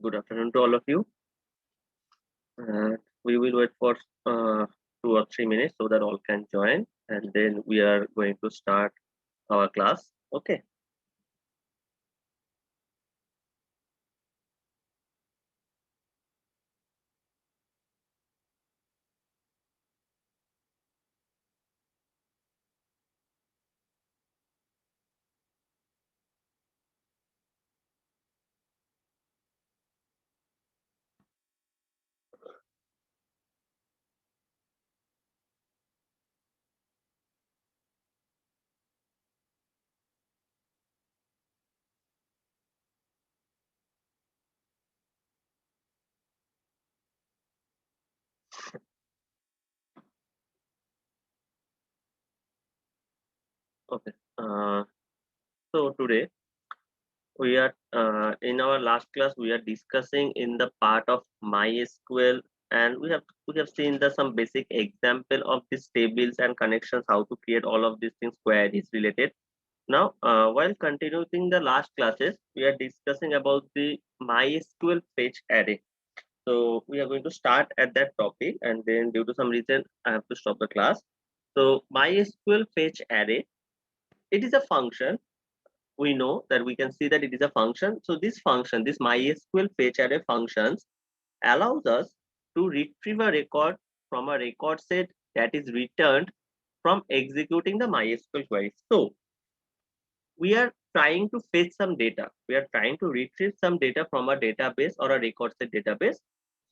good afternoon to all of you. We will wait for 2 or 3 minutes so that all can join, and then we are going to start our class. Okay. Okay. So today we are in our last class we are discussing in the part of MySQL, and we have seen the some basic example of these tables and connections, how to create all of these things queries related. Now, while continuing the last classes, we are discussing about the MySQL fetch array. So we are going to start at that topic, and then due to some reason, I have to stop the class. So MySQL fetch array, it is a function. We know that we can see that it is a function. So this function, this MySQL fetch array functions allows us to retrieve a record from a record set that is returned from executing the MySQL query. So we are trying to fetch some data. We are trying to retrieve some data from a database or a record set database.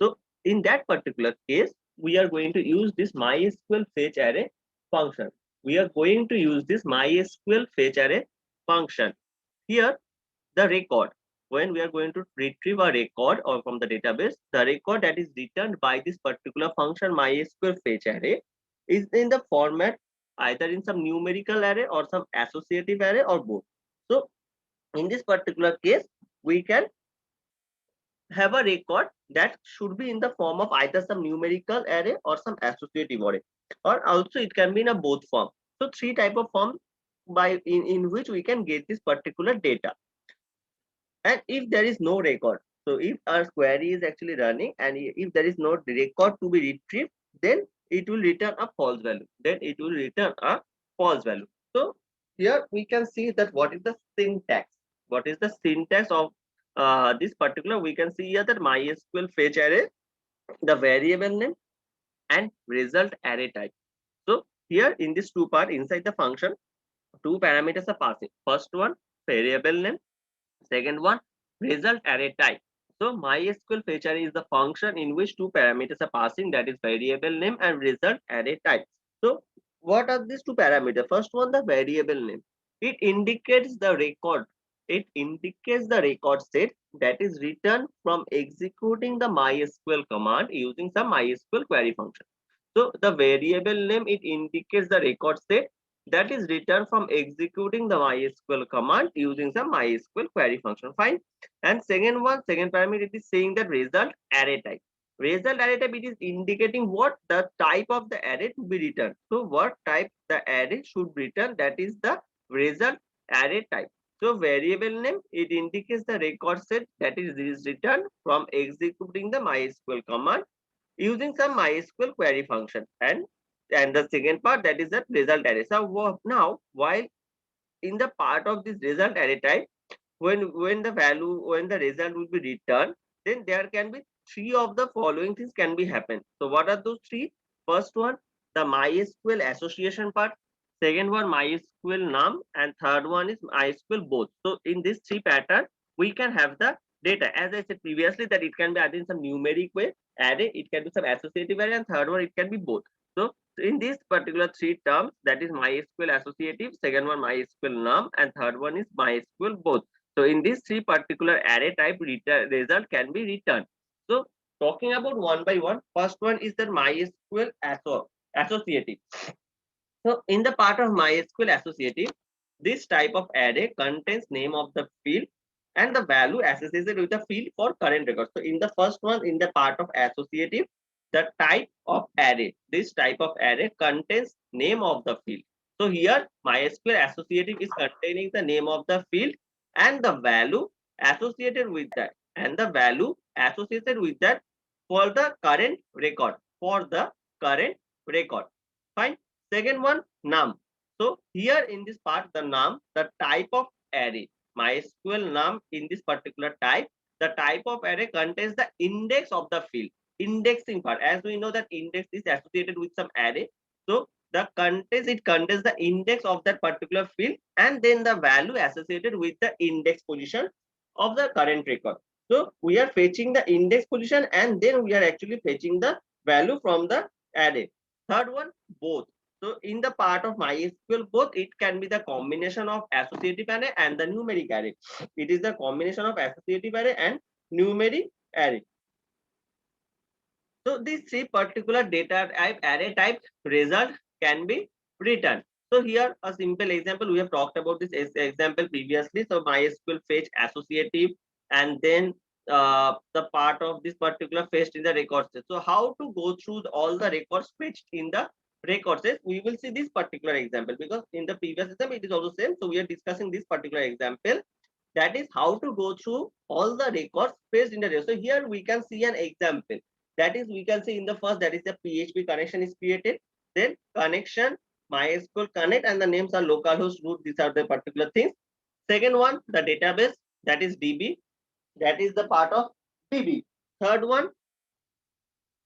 So in that particular case, we are going to use this MySQL fetch array function. We are going to use this MySQL fetch array function. Here, the record, when we are going to retrieve a record or from the database, the record that is returned by this particular function MySQL fetch array is in the format either in some numerical array or some associative array or both. So in this particular case, we can have a record that should be in the form of either some numerical array or some associative array, or also it can be in a both form. So three type of form by in which we can get this particular data. And if there is no record, so if our query is actually running and if there is no record to be retrieved, then it will return a false value. Then it will return a false value. So here we can see that what is the syntax. What is the syntax of this particular? We can see here that MySQL fetch array, the variable name and result array type. So here in this two part inside the function, two parameters are passing. First one, variable name. Second one, result array type. So MySQL fetch array is the function in which two parameters are passing, that is variable name and result array type. So what are these two parameters? First one, the variable name. It indicates the record. It indicates the record set that is returned from executing the MySQL command using some MySQL query function. So the variable name, it indicates the record set that is returned from executing the MySQL command using some MySQL query function. Fine. And second one, second parameter, it is saying that result array type. Result array type, it is indicating what the type of the array to be returned. So what type the array should return, that is the result array type. So variable name, it indicates the record set that is returned from executing the MySQL command using some MySQL query function. And the second part, that is the result array. So now while in the part of this result array type, when the result will be returned, then there can be three of the following things can be happen. So what are those three? First one, the MySQL association part. Second one, MySQL num, and third one is MySQL both. So in this three pattern, we can have the data. As I said previously, that it can be added in some numeric way array, it can be some associative array, and third one it can be both. So in this particular three terms, that is MySQL associative, second one MySQL num, and third one is MySQL both. So in these three particular array type, result can be returned. So talking about one by one, first one is the MySQL associative. So in the part of MySQL associative, this type of array contains name of the field and the value associated with the field for current record. So in the first one, in the part of associative, the type of array, this type of array contains name of the field. So here MySQL associative is containing the name of the field and the value associated with that, and the value associated with that for the current record. For the current record. Fine. Second one, num. So here in this part, the num, the type of array. MySQL num in this particular type, the type of array contains the index of the field. Indexing part, as we know that index is associated with some array. So the contains, it contains the index of that particular field and then the value associated with the index position of the current record. So we are fetching the index position and then we are actually fetching the value from the array. Third one, both. So in the part of MySQL, both it can be the combination of associative array and the numeric array. It is the combination of associative array and numeric array. So these three particular data type array type result can be written. So here a simple example, we have talked about this example previously. So MySQL fetch associative and then the part of this particular fetched in the record set. So how to go through all the records fetched in the record set, we will see this particular example because in the previous example it is also same. So we are discussing this particular example, that is how to go through all the records fetched in the record. So here we can see an example. That is, we can see in the first, that is the PHP connection is created. Then connection, MySQL connect, and the names are localhost root. These are the particular things. Second one, the database, that is DB. That is the part of DB. Third one,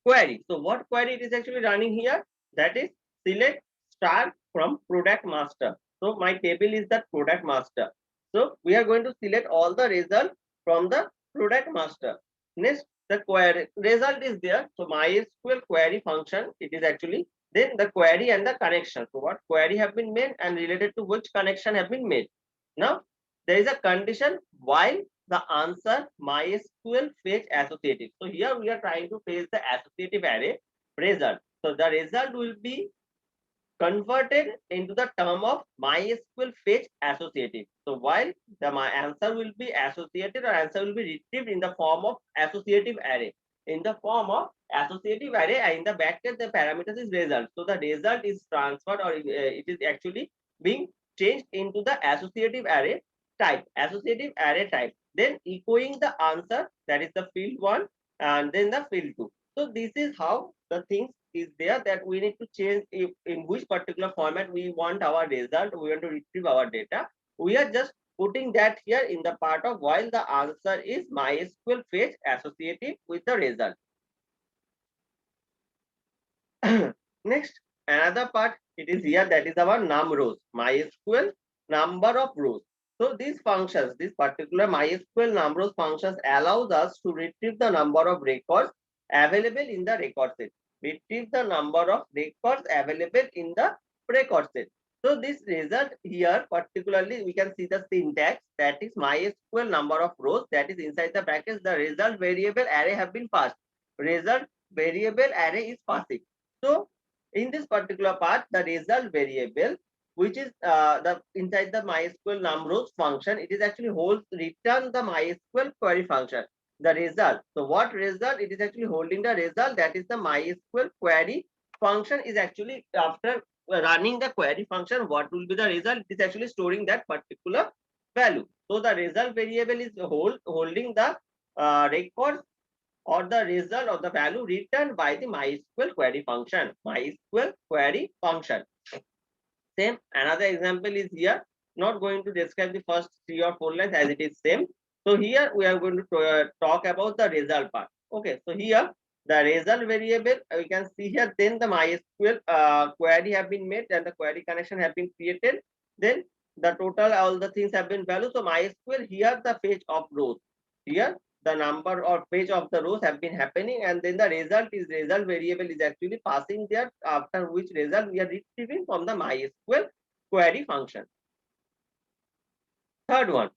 query. So what query it is actually running here? That is select star from product master. So my table is the product master. So we are going to select all the result from the product master. Next, the query result is there. So MySQL query function, it is actually then the query and the connection. So what query have been made and related to which connection have been made. Now there is a condition while the answer MySQL fetch associative. So here we are trying to fetch the associative array result. So the result will be converted into the term of MySQL fetch associative. So while my answer will be associated or answer will be retrieved in the form of associative array. In the form of associative array, and in the backend the parameters is result. So the result is transferred or it is actually being changed into the associative array type. Associative array type. Then echoing the answer, that is the field 1 and then the field 2. So this is how the things is there, that we need to change if in which particular format we want our result, we want to retrieve our data. We are just putting that here in the part of while the answer is MySQL fetch associative with the result. Next, another part, it is here, that is our num rows, MySQL number of rows. So these functions, this particular MySQL num rows functions allows us to retrieve the number of records available in the record set. Retrieve the number of records available in the record set. So this result here, particularly we can see the syntax, that is MySQL number of rows, that is inside the brackets, the result variable array have been passed. Result variable array is passing. So in this particular part, the result variable, which is the inside the MySQL num rows function, it is actually holds return the MySQL query function. The result. So what result? It is actually holding the result, that is the MySQL query function is actually after running the query function, what will be the result? It is actually storing that particular value. So the result variable is holding the record or the result of the value returned by the MySQL query function. MySQL query function. Same, another example is here. Not going to describe the first 3 or 4 lines as it is same. So here we are going to talk about the result part. Okay, so here the result variable, we can see here, then the MySQL query have been made and the query connection have been created. Then the total, all the things have been valued. So MySQL here the fetch of rows. Here the number or page of the rows have been happening, and then the result variable is actually passing there, after which result we are retrieving from the MySQL query function. Third one,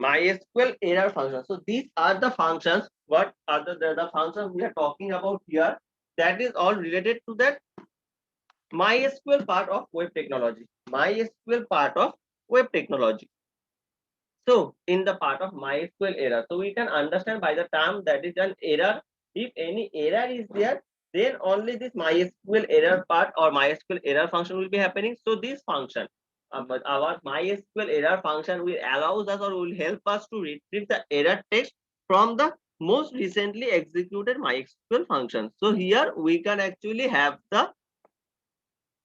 MySQL error function. So these are the functions. What are the functions we are talking about here? That is all related to that MySQL part of web technology. MySQL part of web technology. So in the part of MySQL error, so we can understand by the term that is an error. If any error is there, then only this MySQL error part or MySQL error function will be happening. So this function, our MySQL error function will allows us or will help us to retrieve the error text from the most recently executed MySQL function. So here we can actually have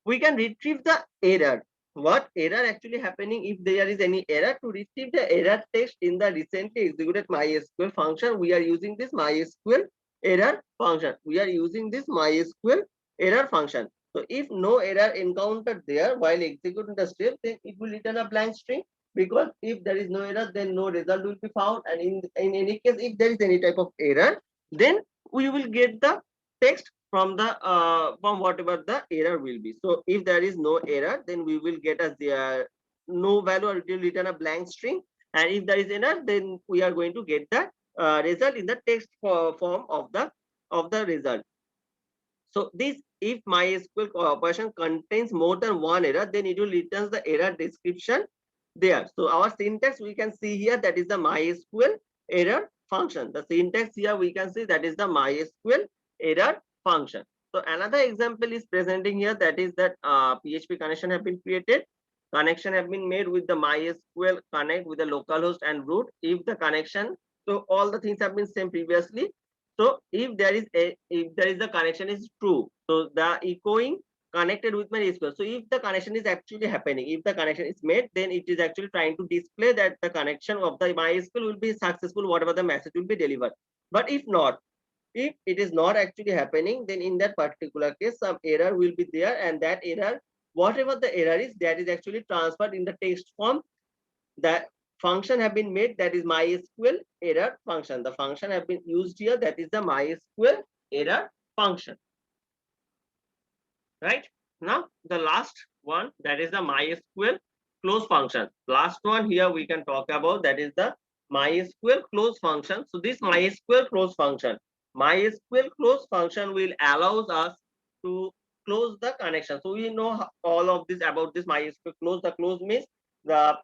we can retrieve the error. What error actually happening if there is any error? To retrieve the error text in the recently executed MySQL function, we are using this MySQL error function. We are using this MySQL error function. So if no error encountered there while executing the step, then it will return a blank string, because if there is no error, then no result will be found. And in any case, if there is any type of error, then we will get the text from the from whatever the error will be. So if there is no error, then we will get a no value, or it will return a blank string. And if there is error, then we are going to get the result in the text form of the result. So this, if MySQL operation contains more than one error, then it will return the error description there. So our syntax we can see here, that is the MySQL error function. The syntax here we can see, that is the MySQL error function. So another example is presenting here, that is that PHP connection have been created. Connection have been made with the MySQL connect with the localhost and root. If the connection, so all the things have been same previously. So if there is the connection is true, so the echoing connected with MySQL. So if the connection is actually happening, if the connection is made, then it is actually trying to display that the connection of the MySQL will be successful, whatever the message will be delivered. But if not, if it is not actually happening, then in that particular case, some error will be there, and that error, whatever the error is, that is actually transferred in the text form. That function have been made, that is MySQL error function. The function have been used here, that is the MySQL error function. Right? Now the last one, that is the MySQL close function. Last one here we can talk about, that is the MySQL close function. So this MySQL close function will allows us to close the connection. So we know all of this about this MySQL close. The close means the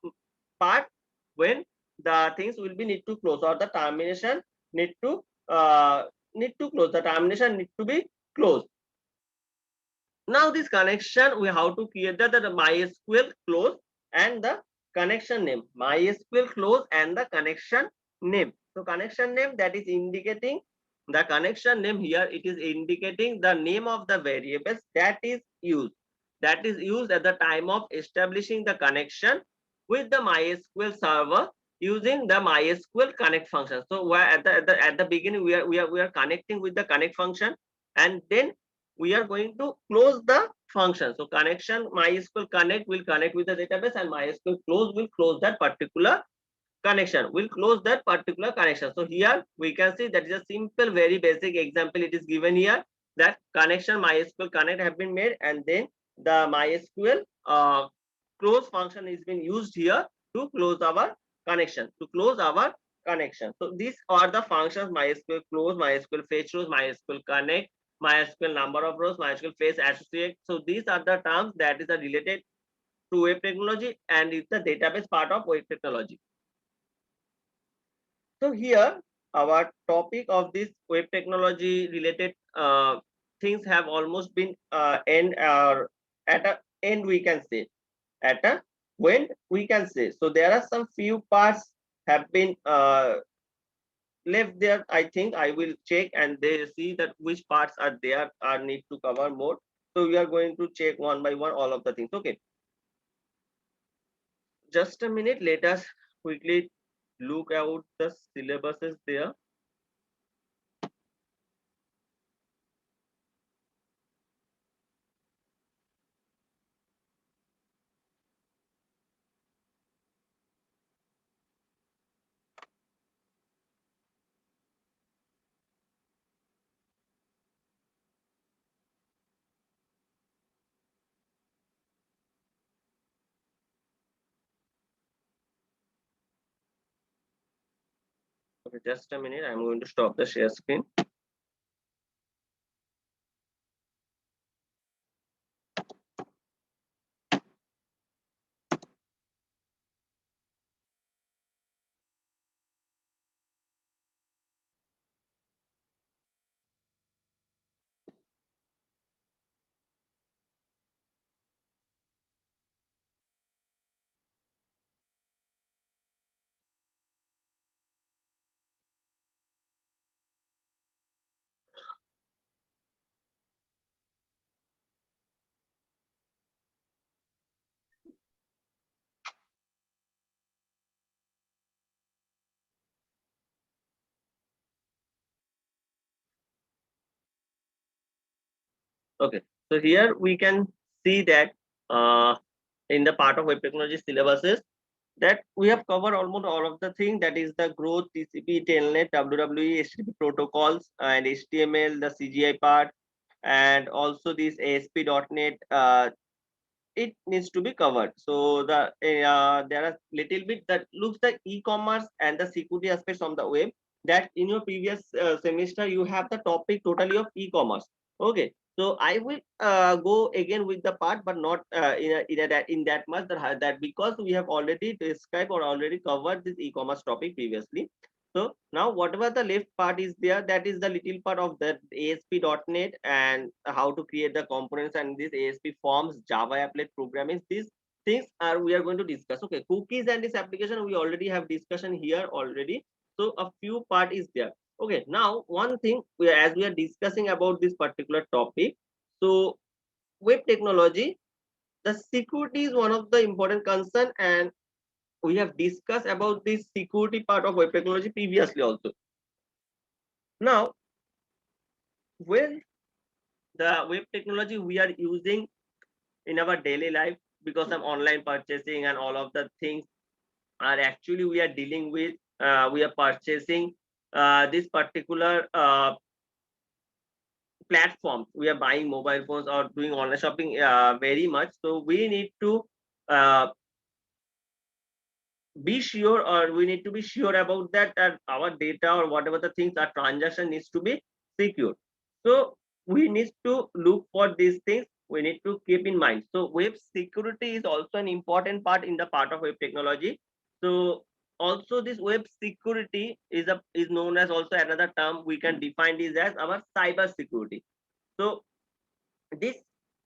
part when the things will be need to close, or the termination need to close. The termination need to be closed. Now this connection, we have to create the MySQL close and the connection name. MySQL close and the connection name. So connection name, that is indicating the connection name here. It is indicating the name of the variables that is used. That is used at the time of establishing the connection with the MySQL server using the MySQL connect function. So where at the beginning we are connecting with the connect function, and then we are going to close the function. So connection MySQL connect will connect with the database, and MySQL close will close that particular connection. Will close that particular connection. So here we can see that is a simple, very basic example. It is given here that connection MySQL connect have been made, and then the MySQL close function is being used here to close our connection. To close our connection. So these are the functions: MySQL close, MySQL fetch rows, MySQL connect, MySQL number of rows, MySQL fetch associate. So these are the terms that is related to web technology, and it's the database part of web technology. So here our topic of this web technology related things have almost been end at a end, we can say, at a when we can say. So there are some few parts have been left there. I think I will check and they see that which parts are there are need to cover more. So we are going to check one by one all of the things. Okay, just a minute, let us quickly look out the syllabuses there. Okay, just a minute, I'm going to stop the share screen. Okay, so here we can see that in the part of web technology syllabuses that we have covered almost all of the thing, that is the growth, TCP, Telnet, WWE, HTTP protocols, and HTML, the CGI part, and also this ASP.NET. It needs to be covered. So there are little bit that looks like e-commerce and the security aspects on the web, that in your previous semester you have the topic totally of e-commerce. Okay, so I will go again with the part, but not in that much, that because we have already described or already covered this e-commerce topic previously. So now whatever the left part is there, that is the little part of that ASP.NET and how to create the components and this ASP forms, Java applet programming. These things are we are going to discuss. Okay, cookies and this application we already have discussion here already. So a few part is there. Okay, now one thing as we are discussing about this particular topic. So web technology, the security is one of the important concern, and we have discussed about this security part of web technology previously also. Now, when the web technology we are using in our daily life, because of online purchasing and all of the things are actually we are dealing with, we are purchasing this particular platforms, we are buying mobile phones or doing online shopping very much. So we need to uh, be sure, or we need to be sure about that our data or whatever the things our transaction needs to be secure. So we need to look for these things, we need to keep in mind. So web security is also an important part in the part of web technology. So also this web security is known as, also another term we can define this as our cyber security. So this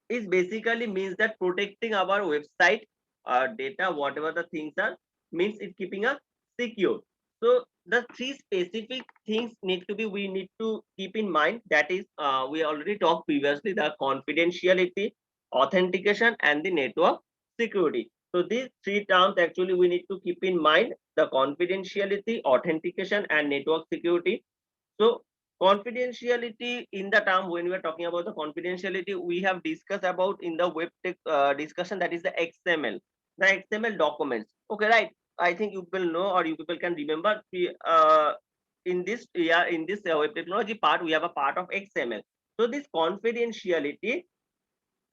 is basically means that protecting our website, our data, whatever the things are, means it keeping us secure. So the three specific things need to be, we need to keep in mind, that is we already talked previously, the confidentiality, authentication, and the network security. So these three terms actually we need to keep in mind: the confidentiality, authentication, and network security. So confidentiality, in the term when we are talking about the confidentiality, we have discussed about in the web tech discussion, that is the XML, the XML documents. Okay, right? I think you will know, or you people can remember. In this, yeah, in this web technology part, we have a part of XML. So this confidentiality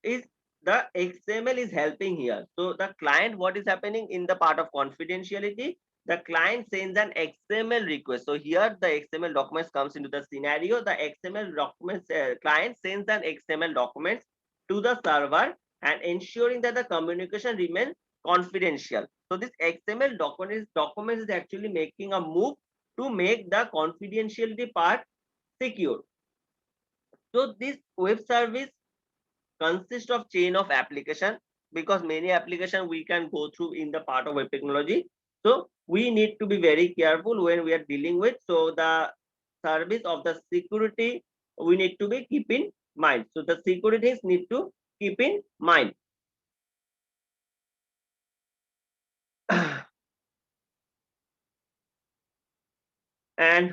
is, the XML is helping here. So the client, what is happening in the part of confidentiality, the client sends an XML request. So here the XML documents comes into the scenario. The XML documents, client sends an XML documents to the server and ensuring that the communication remains confidential. So this XML documents is actually making a move to make the confidentiality part secure. So this web service consist of chain of application, because many application we can go through in the part of web technology. So we need to be very careful when we are dealing with. So the service of the security we need to be keep in mind. So the securities need to keep in mind. And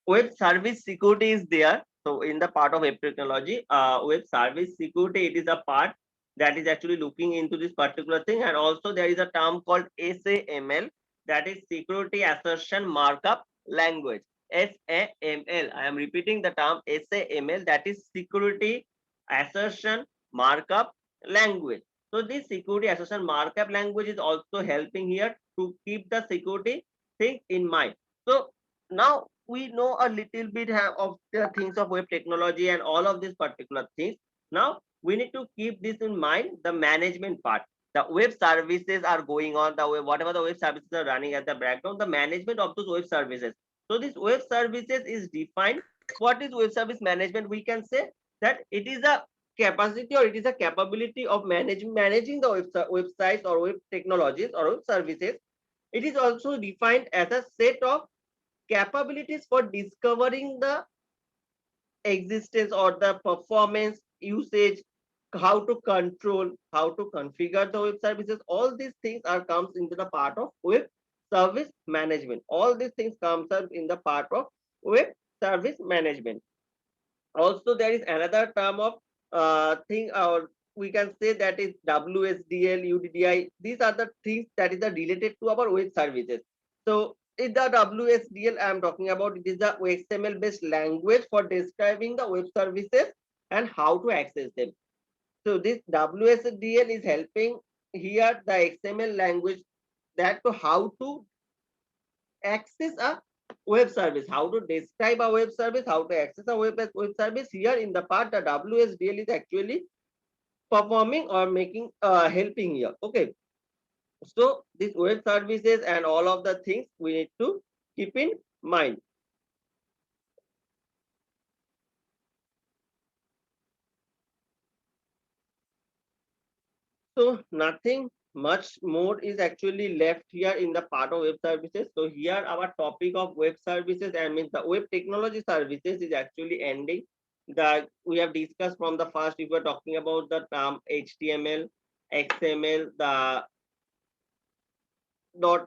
web service security is there. So in the part of web technology, web service security, it is a part that is actually looking into this particular thing. And also there is a term called SAML, that is security assertion markup language. SAML. I am repeating the term SAML, that is security assertion markup language. So this security assertion markup language is also helping here to keep the security thing in mind. So now we know a little bit of the things of web technology and all of these particular things. Now we need to keep this in mind, the management part. The web services are going on, the web, whatever the web services are running at the background, the management of those web services. So this web services is defined. What is web service management? We can say that it is a capacity, or it is a capability of managing the websites or web technologies or web services. It is also defined as a set of capabilities for discovering the existence or the performance, usage, how to control, how to configure the web services. All these things are comes into the part of web service management. All these things comes up in the part of web service management. Also there is another term of thing, or we can say that is WSDL, UDDI. These are the things that is related to our web services. So in the WSDL I am talking about, it is the XML based language for describing the web services and how to access them. So this WSDL is helping here the XML language, that to how to access a web service, how to describe a web service, how to access a web service. Here in the part, the WSDL is actually performing or making helping here. Okay, so these web services and all of the things we need to keep in mind. So nothing much more is actually left here in the part of web services. So here our topic of web services, and means the web technology services, is actually ending. That we have discussed from the first, we were talking about the term HTML, XML, the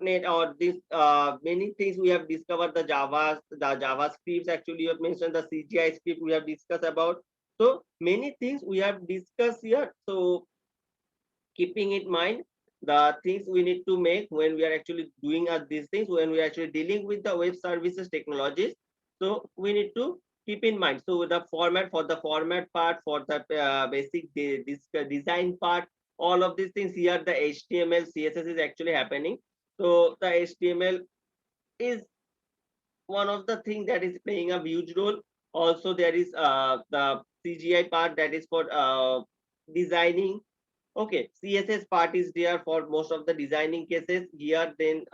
.NET, or this many things we have discovered, the JavaScripts, actually you have mentioned the CGI script we have discussed about. So many things we have discussed here. So keeping in mind the things we need to make when we are actually doing these things, when we are actually dealing with the web services technologies, so we need to keep in mind. So the format, for the format part, for the basic design part, all of these things here, the HTML CSS is actually happening. So the HTML is one of the things that is playing a huge role. Also there is the CGI part, that is for designing. Okay, CSS part is there for most of the designing cases here. Then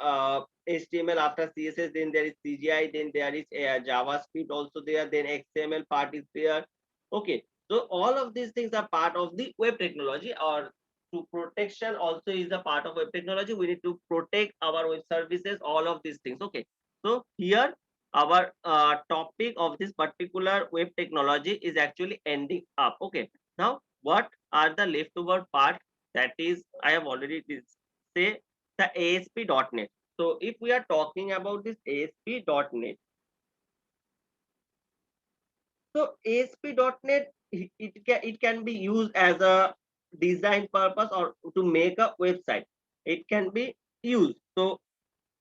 HTML after CSS, then there is CGI, then there is JavaScript also there, then XML part is there. Okay, so all of these things are part of the web technology, or to protection also is a part of web technology. We need to protect our web services, all of these things. Okay, so here our topic of this particular web technology is actually ending up. Okay, now what are the leftover part? That is, I have already say the ASP.NET. So if we are talking about this ASP.NET, so ASP.NET, it can be used as a design purpose or to make a website. It can be used. So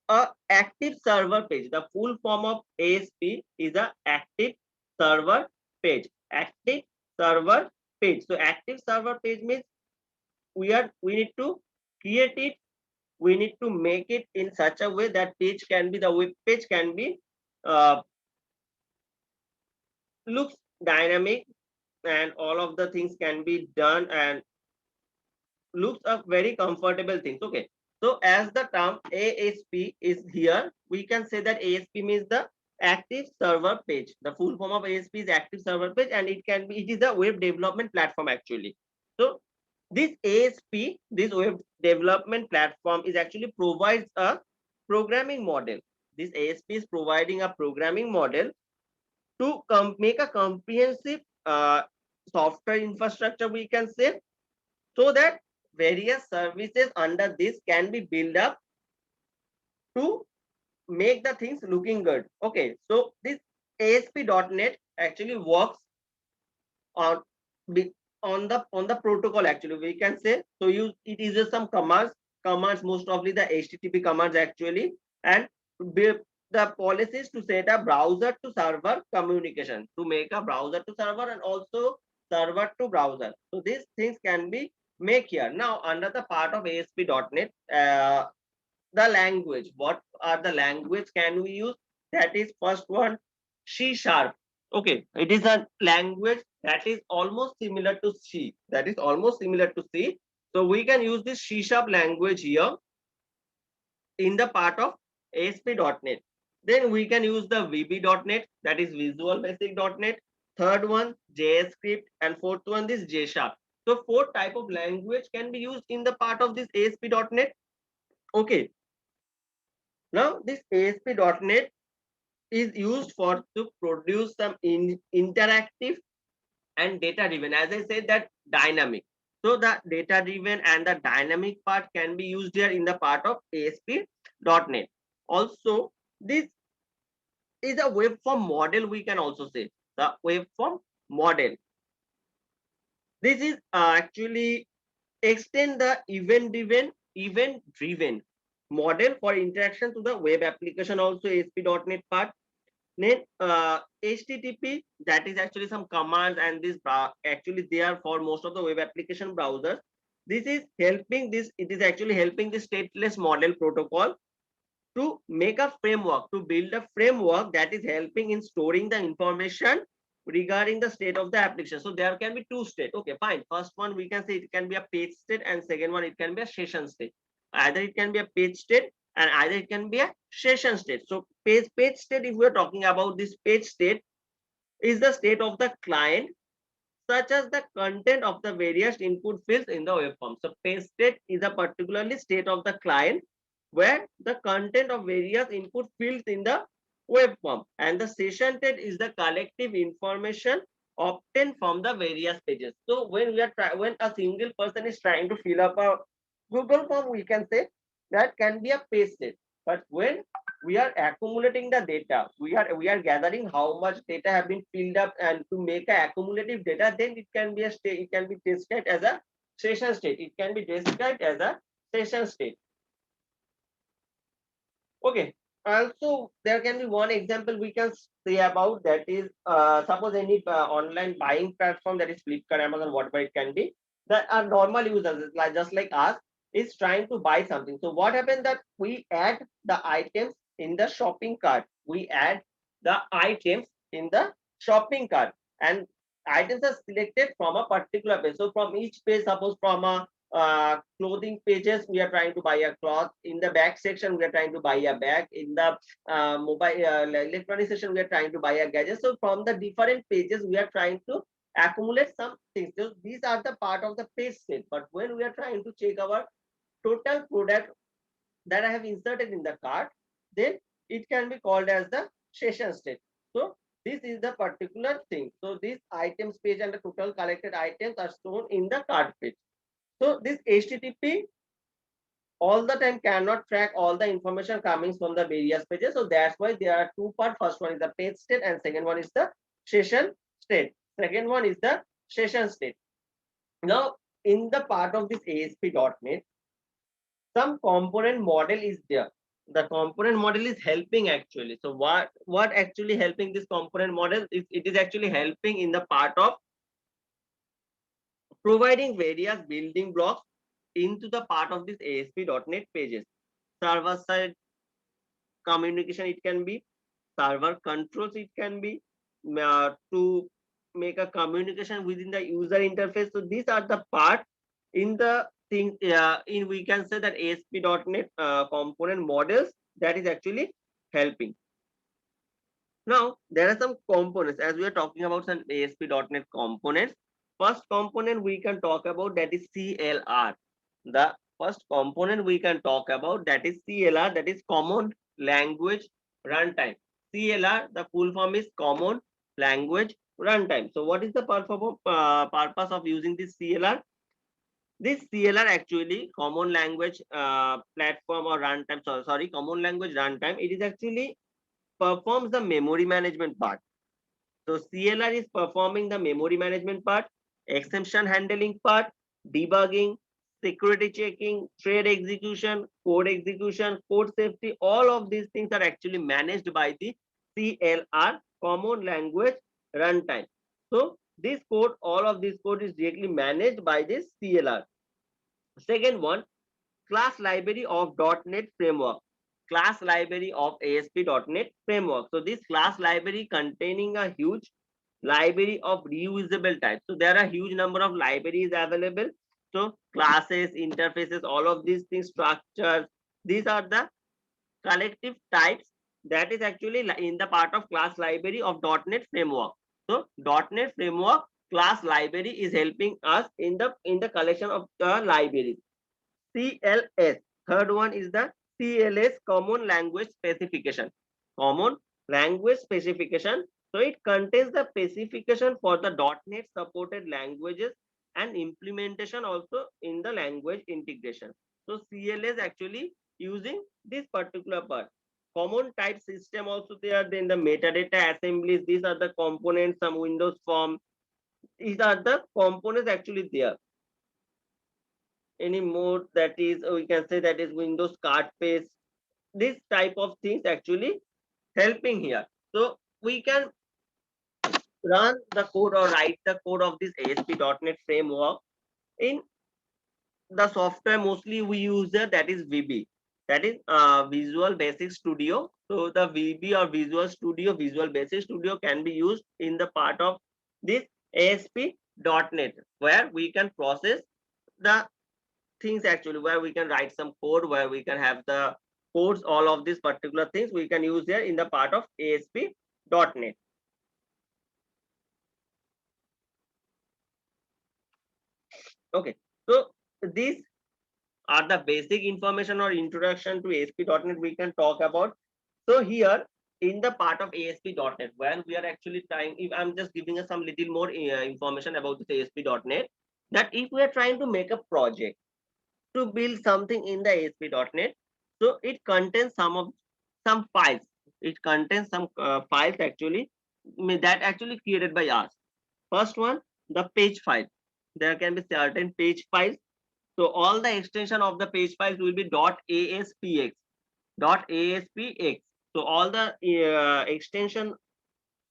a active server page, the full form of ASP is a active server page. Active server page. So active server page means we need to create it, we need to make it in such a way that page can be, the web page can be uh, looks dynamic, and all of the things can be done and looks a very comfortable things. Okay, so as the term ASP is here, we can say that ASP means the active server page. The full form of ASP is active server page, and it can be, it is a web development platform actually. So this ASP, this web development platform, is actually provides a programming model. This ASP is providing a programming model to make a comprehensive software infrastructure, we can say, so that various services under this can be built up to make the things looking good. Okay, so this ASP.NET actually works on on the protocol, actually we can say. So it uses some commands, most of the HTTP commands actually, and the policies to set a browser to server communication, to make a browser to server and also server to browser. So these things can be make here. Now under the part of ASP.NET, the language, what are the language can we use? That is first one, C sharp. Okay, it is a language that is almost similar to C, that is almost similar to C. So we can use this C sharp language here in the part of ASP.NET. Then we can use the VB.NET, that is Visual Basic.NET. Third one JavaScript, and fourth one this J sharp. So four type of language can be used in the part of this ASP.NET. Okay, now this ASP.NET is used for to produce some interactive and data driven, as I said, that dynamic. So the data driven and the dynamic part can be used here in the part of ASP.NET. Also, this is a web form model, we can also say the web form model. This is actually extend the event driven model for interaction to the web application, also ASP.NET part. Then HTTP, that is actually some commands, and this actually there for most of the web application browsers. This is helping this. It is actually helping the stateless model protocol to make a framework, to build a framework that is helping in storing the information regarding the state of the application. So there can be two state. Okay, fine. First one we can say it can be a page state, and second one it can be a session state. Either it can be a page state and either it can be a session state. So page state, if we are talking about this page state, is the state of the client such as the content of the various input fields in the web form. So page state is a particularly state of the client where the content of various input fields in the web form, and the session state is the collective information obtained from the various pages. So when when a single person is trying to fill up a Google form, we can say that can be a page state. But when we are accumulating the data, we are gathering how much data have been filled up, and to make a accumulative data, then it can be a state, it can be described as a session state, it can be described as a session state. Okay, also there can be one example we can say about, that is suppose any online buying platform, that is Flipkart, Amazon, whatever it can be, that are normal users like just like us, is trying to buy something. So what happened, that we add the items in the shopping cart, we add the items in the shopping cart, and items are selected from a particular page. So from each page, suppose from a clothing pages, we are trying to buy a cloth. In the bag section, we are trying to buy a bag. In the mobile electronic section, we are trying to buy a gadget. So from the different pages, we are trying to accumulate some things. So these are the part of the page set. But when we are trying to check our total product that I have inserted in the cart, then it can be called as the session state. So this is the particular thing. So these items page and the total collected items are shown in the cart page. So this HTTP all the time cannot track all the information coming from the various pages. So that's why there are two parts. First one is the page state and second one is the session state. Second one is the session state. Now, in the part of this ASP.NET, some component model is there. The component model is helping actually. So what actually helping this component model is, it is actually helping in the part of providing various building blocks into the part of this ASP.NET pages. Server side communication, it can be server controls, it can be to make a communication within the user interface. So these are the part in the thing, in we can say that ASP.NET component models that is actually helping. Now there are some components, as we are talking about some ASP.NET components. First component we can talk about, that is CLR. The first component we can talk about, that is CLR, that is Common Language Runtime. CLR, the full form is Common Language Runtime. So what is the purpose of using this CLR? This CLR actually Common Language Platform or Runtime, sorry, Common Language Runtime, it is actually performs the memory management part. So CLR is performing the memory management part, exception handling part, debugging, security checking, thread execution, code safety. All of these things are actually managed by the CLR, Common Language Runtime. So this code, all of this code is directly managed by this CLR. Second one, class library of .NET framework. Class library of ASP.NET framework. So this class library containing a huge library of reusable types. So there are a huge number of libraries available. So classes, interfaces, all of these things, structures, these are the collective types that is actually in the part of class library of .NET framework. So .NET framework class library is helping us in the collection of the libraries. CLS. Third one is the CLS, Common Language Specification. Common Language Specification. So it contains the specification for the .NET supported languages and implementation also in the language integration. So CLS actually using this particular part. Common type system also there. Then the metadata assemblies. These are the components. Some Windows form, These are the components actually there. Any mode that is, we can say that is Windows card paste. This type of things actually helping here. So we can run the code or write the code of this ASP.NET framework in the software. Mostly we use that is VB, that is Visual Basic Studio. So the VB or Visual Studio, Visual Basic Studio can be used in the part of this ASP.NET, where we can process the things actually, where we can write some code, where we can have the codes, all of these particular things we can use there in the part of ASP.NET. Okay, so these are the basic information or introduction to ASP.NET we can talk about. So here in the part of ASP.NET, when we are actually trying, if I'm just giving us some little more information about this ASP.NET, that if we are trying to make a project to build something in the ASP.NET, so it contains some files. It contains some files actually that actually created by us. First one, the page file. There can be certain page files. So all the extension of the page files will be .aspx, .aspx. So all the extension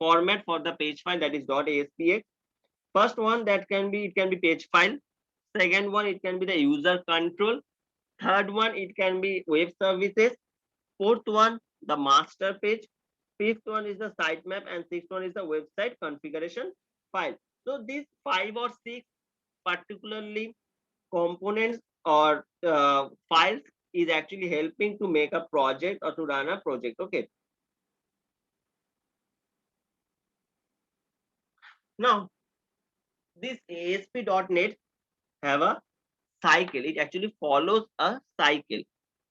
format for the page file, that is .aspx. First one, that can be, it can be page file. Second one, it can be the user control. Third one, it can be web services. Fourth one, the master page. Fifth one is the sitemap, and sixth one is the website configuration file. So these 5 or 6 particularly components or files is actually helping to make a project or to run a project. Okay. Now this ASP.NET have a cycle. It actually follows a cycle.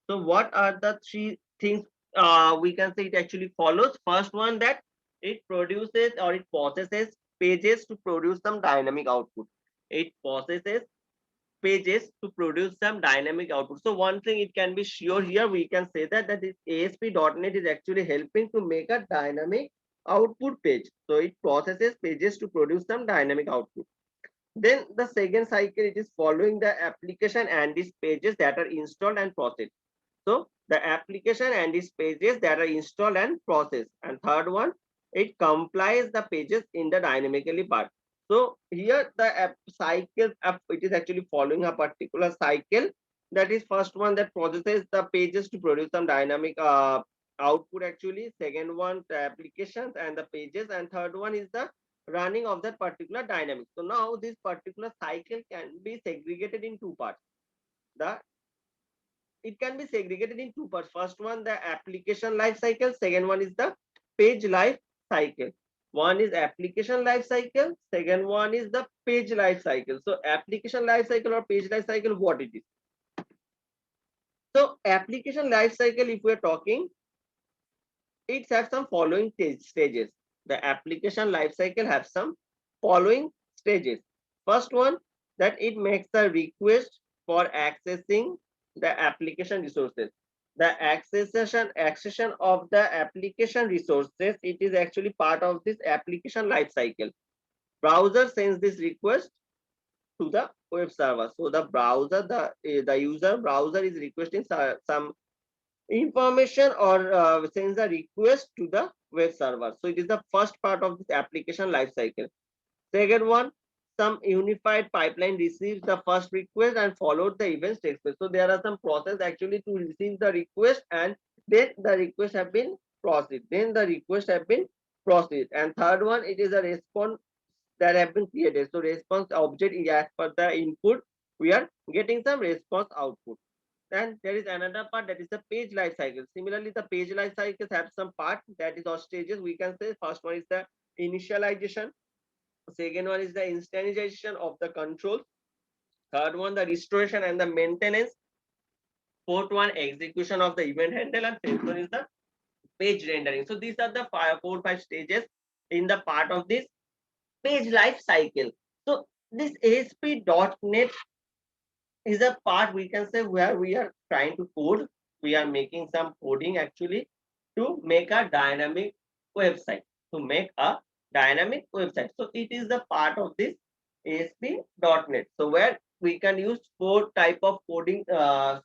So what are the 3 things we can say it actually follows? First one, that it produces or it processes pages to produce some dynamic output. It processes pages to produce some dynamic output. So one thing it can be sure here, we can say that this ASP.NET is actually helping to make a dynamic output page. So it processes pages to produce some dynamic output. Then the second cycle, it is following the application and its pages that are installed and processed. So the application and its pages that are installed and processed. And third one, it complies the pages in the dynamically part. So here the app cycle, it is actually following a particular cycle. That is first one, that processes the pages to produce some dynamic output actually. Second one, the applications and the pages. And third one is the running of that particular dynamic. So now this particular cycle can be segregated in 2 parts. The It can be segregated in 2 parts. First one, the application life cycle. Second one is the page life cycle. One is application life cycle. Second one is the page life cycle. So application life cycle or page life cycle, what it is? So application life cycle, if we are talking, it has some following stages. The application life cycle has some following stages. First one, that it makes a request for accessing the application resources. The accession of the application resources, it is actually part of this application life cycle. Browser sends this request to the web server. So the browser, the user browser is requesting some information or sends a request to the web server. So it is the first part of this application lifecycle. Second one, some unified pipeline receives the first request and followed the events takes place. So there are some process actually to receive the request, and then the request have been processed. Then the request have been processed. And third one, it is a response that have been created. So response object is as per the input, we are getting some response output. And there is another part, that is the page life cycle. Similarly, the page life cycles have some part, that is or stages we can say. First one is the initialization. Second one is the instantiation of the controls. Third one, the restoration and the maintenance. Fourth one, execution of the event handle. And fifth one is the page rendering. So these are the 4 5 stages in the part of this page life cycle. So this ASP.NET is a part, we can say, where we are trying to code. We are making some coding actually to make a dynamic website. To make a dynamic website. So it is the part of this ASP.NET. So where we can use four type of coding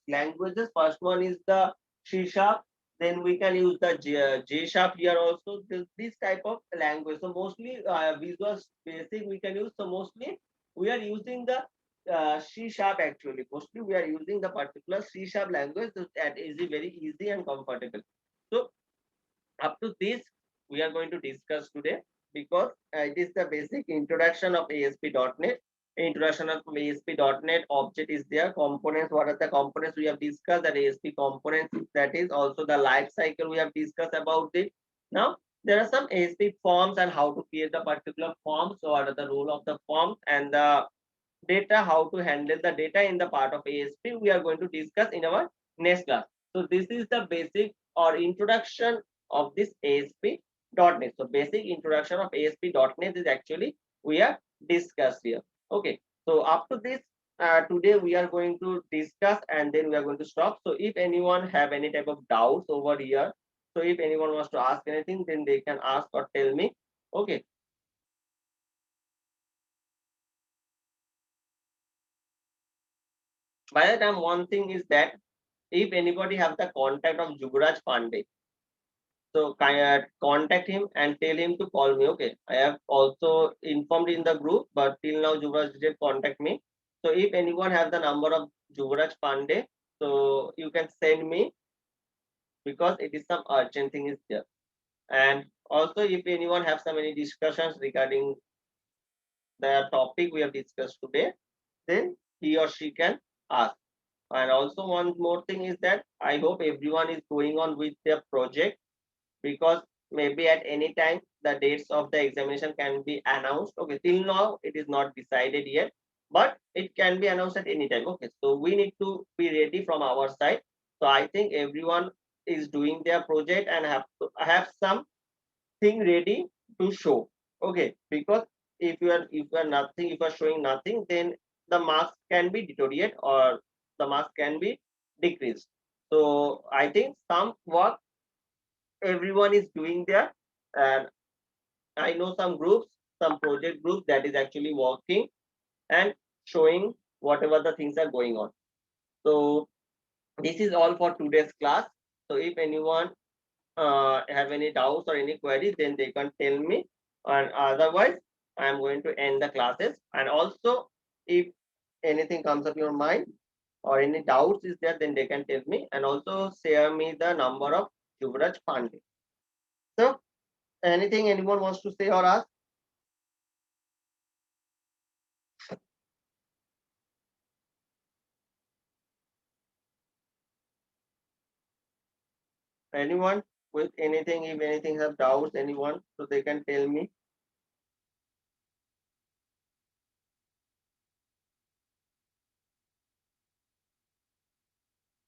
languages. First one is the C Sharp. Then we can use the J Sharp here also. This type of language. So mostly Visual Basic we can use. So mostly we are using the C Sharp actually. Mostly we are using the particular C Sharp language that is very easy and comfortable. So up to this we are going to discuss today because it is the basic introduction of ASP.NET. Introduction of ASP.NET object is there. Components, what are the components we have discussed? That ASP components, that is also the life cycle we have discussed about it. Now there are some ASP forms and how to create the particular forms. So what are the role of the forms and the data, how to handle the data in the part of ASP we are going to discuss in our next class. So this is the basic or introduction of this ASP.NET. So basic introduction of ASP.NET is actually we are discussed here. Okay. So up to this today we are going to discuss and then we are going to stop. So if anyone have any type of doubts over here, so if anyone wants to ask anything, then they can ask or tell me. Okay. By the time one thing is that if anybody have the contact of Juvraj Pandey, so contact him and tell him to call me. Okay, I have also informed in the group, but till now Juvraj did contact me. So if anyone have the number of Juvraj Pandey, so you can send me because it is some urgent thing is there. And also if anyone have some any discussions regarding the topic we have discussed today, then he or she can ask. And also one more thing is that I hope everyone is going on with their project because maybe at any time the dates of the examination can be announced. Okay, till now it is not decided yet, but it can be announced at any time. Okay, so we need to be ready from our side. So I think everyone is doing their project and have something ready to show. Okay, because if you are nothing, if you are showing nothing, then the marks can be deteriorate or the marks can be decreased. So I think some work everyone is doing there, and I know some groups, some project groups that is actually working and showing whatever the things are going on. So this is all for today's class. So if anyone have any doubts or any queries, then they can tell me, and otherwise I am going to end the classes. And also if anything comes up your mind or any doubts is there, then they can tell me, and also share me the number of Yuvraj Pandey. So anything anyone wants to say or ask? Anyone with anything, if anything have doubts, anyone, so they can tell me.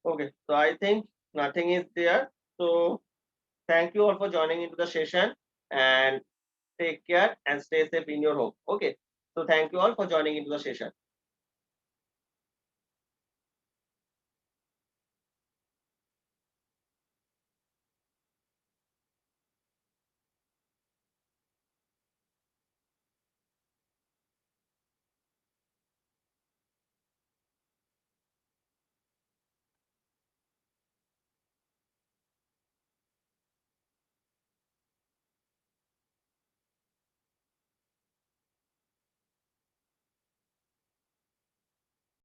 Okay, so I think nothing is there. So thank you all for joining into the session and take care and stay safe in your home. Okay, so thank you all for joining into the session.